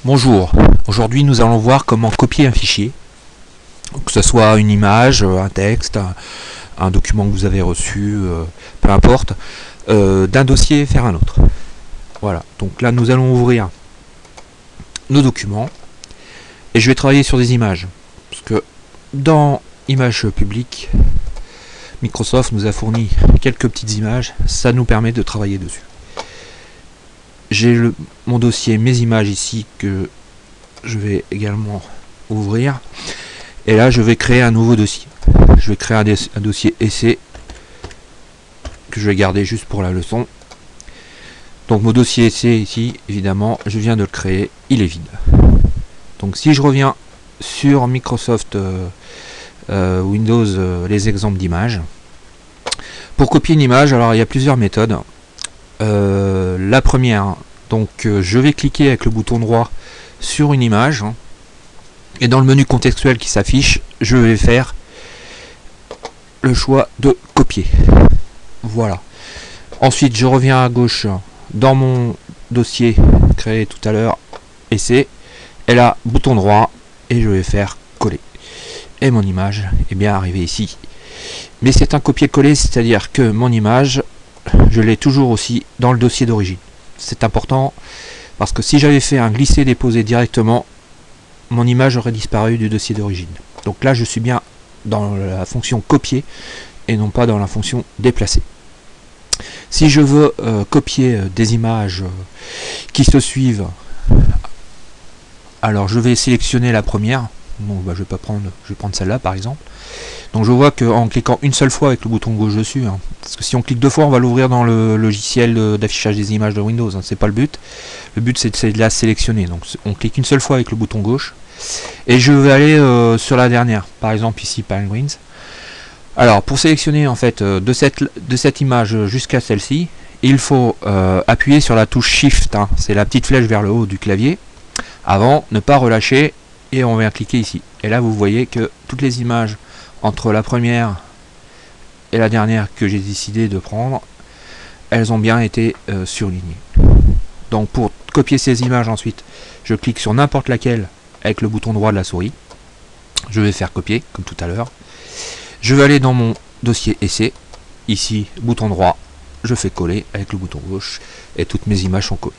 Bonjour, aujourd'hui nous allons voir comment copier un fichier, que ce soit une image, un texte, un document que vous avez reçu, peu importe, d'un dossier vers un autre. Voilà, donc là nous allons ouvrir nos documents et je vais travailler sur des images, parce que dans Images publiques, Microsoft nous a fourni quelques petites images, ça nous permet de travailler dessus. J'ai mon dossier Mes images ici que je vais également ouvrir. Et là, je vais créer un nouveau dossier. Je vais créer un dossier essai que je vais garder juste pour la leçon. Donc mon dossier essai ici, évidemment, je viens de le créer, il est vide. Donc si je reviens sur Microsoft Windows, les exemples d'images. Pour copier une image, alors il y a plusieurs méthodes. La première, donc je vais cliquer avec le bouton droit sur une image et dans le menu contextuel qui s'affiche, je vais faire le choix de copier. Voilà. Ensuite, je reviens à gauche dans mon dossier créé tout à l'heure, essai, et là, bouton droit, et je vais faire coller. Et mon image est bien arrivée ici. Mais c'est un copier-coller, c'est-à-dire que mon image, je l'ai toujours aussi dans le dossier d'origine. C'est important parce que si j'avais fait un glisser-déposer directement, mon image aurait disparu du dossier d'origine. Donc là, je suis bien dans la fonction copier et non pas dans la fonction déplacer. Si je veux copier des images qui se suivent, alors je vais sélectionner la première. Donc je vais prendre celle-là par exemple. Donc je vois qu'en cliquant une seule fois avec le bouton gauche dessus, parce que si on clique deux fois on va l'ouvrir dans le logiciel d'affichage des images de Windows, c'est pas le but. Le but c'est de la sélectionner. Donc on clique une seule fois avec le bouton gauche et je vais aller sur la dernière, par exemple ici Penguins. Alors pour sélectionner en fait de cette image jusqu'à celle-ci, il faut appuyer sur la touche Shift, c'est la petite flèche vers le haut du clavier, avant, ne pas relâcher, et on vient cliquer ici. Et là vous voyez que toutes les images entre la première et la dernière que j'ai décidé de prendre, elles ont bien été surlignées. Donc pour copier ces images ensuite, je clique sur n'importe laquelle avec le bouton droit de la souris. Je vais faire copier, comme tout à l'heure. Je vais aller dans mon dossier essai. Ici, bouton droit, je fais coller avec le bouton gauche et toutes mes images sont collées.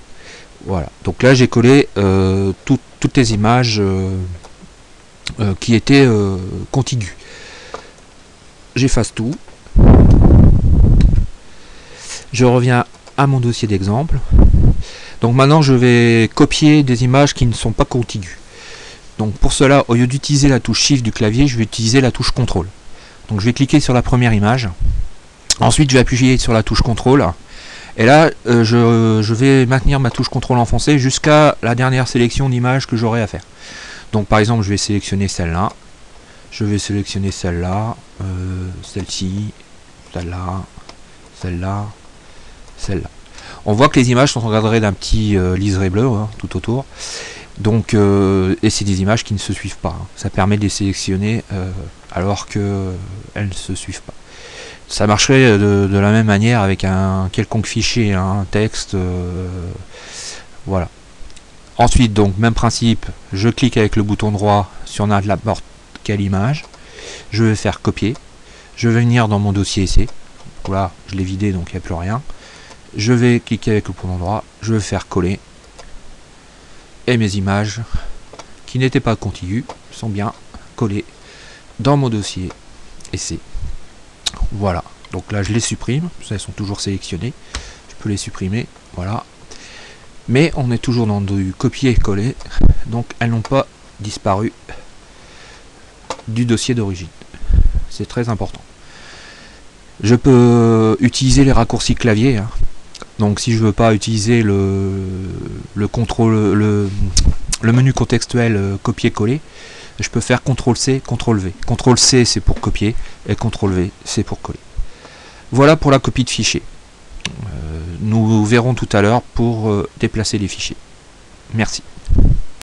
Voilà, donc là j'ai collé toutes les images qui étaient contiguës. J'efface tout. Je reviens à mon dossier d'exemple. Donc maintenant je vais copier des images qui ne sont pas contiguës. Donc pour cela, au lieu d'utiliser la touche Shift du clavier, je vais utiliser la touche CTRL. Donc je vais cliquer sur la première image. Ensuite je vais appuyer sur la touche CTRL. Et là, je vais maintenir ma touche CTRL enfoncée jusqu'à la dernière sélection d'images que j'aurai à faire. Donc par exemple, je vais sélectionner celle-là. Je vais sélectionner celle-là, celle-ci, celle-là, celle-là, celle-là. On voit que les images sont encadrées d'un petit liseré bleu tout autour. Donc, et c'est des images qui ne se suivent pas. Ça permet de les sélectionner alors qu'elles ne se suivent pas. Ça marcherait de la même manière avec un quelconque fichier, un texte, voilà. Ensuite, donc, même principe, je clique avec le bouton droit sur n'importe quelle image, je vais faire copier, je vais venir dans mon dossier essai, voilà, je l'ai vidé donc il n'y a plus rien, je vais cliquer avec le bouton droit, je vais faire coller, et mes images qui n'étaient pas contiguës sont bien collées dans mon dossier essai. Voilà, donc là je les supprime, elles sont toujours sélectionnées, je peux les supprimer, voilà. Mais on est toujours dans du copier-coller, donc elles n'ont pas disparu du dossier d'origine. C'est très important. Je peux utiliser les raccourcis clavier, donc si je veux pas utiliser le menu contextuel copier-coller, je peux faire CTRL-C, CTRL-V. CTRL-C c'est pour copier et CTRL-V c'est pour coller. Voilà pour la copie de fichier. Nous verrons tout à l'heure pour déplacer les fichiers. Merci.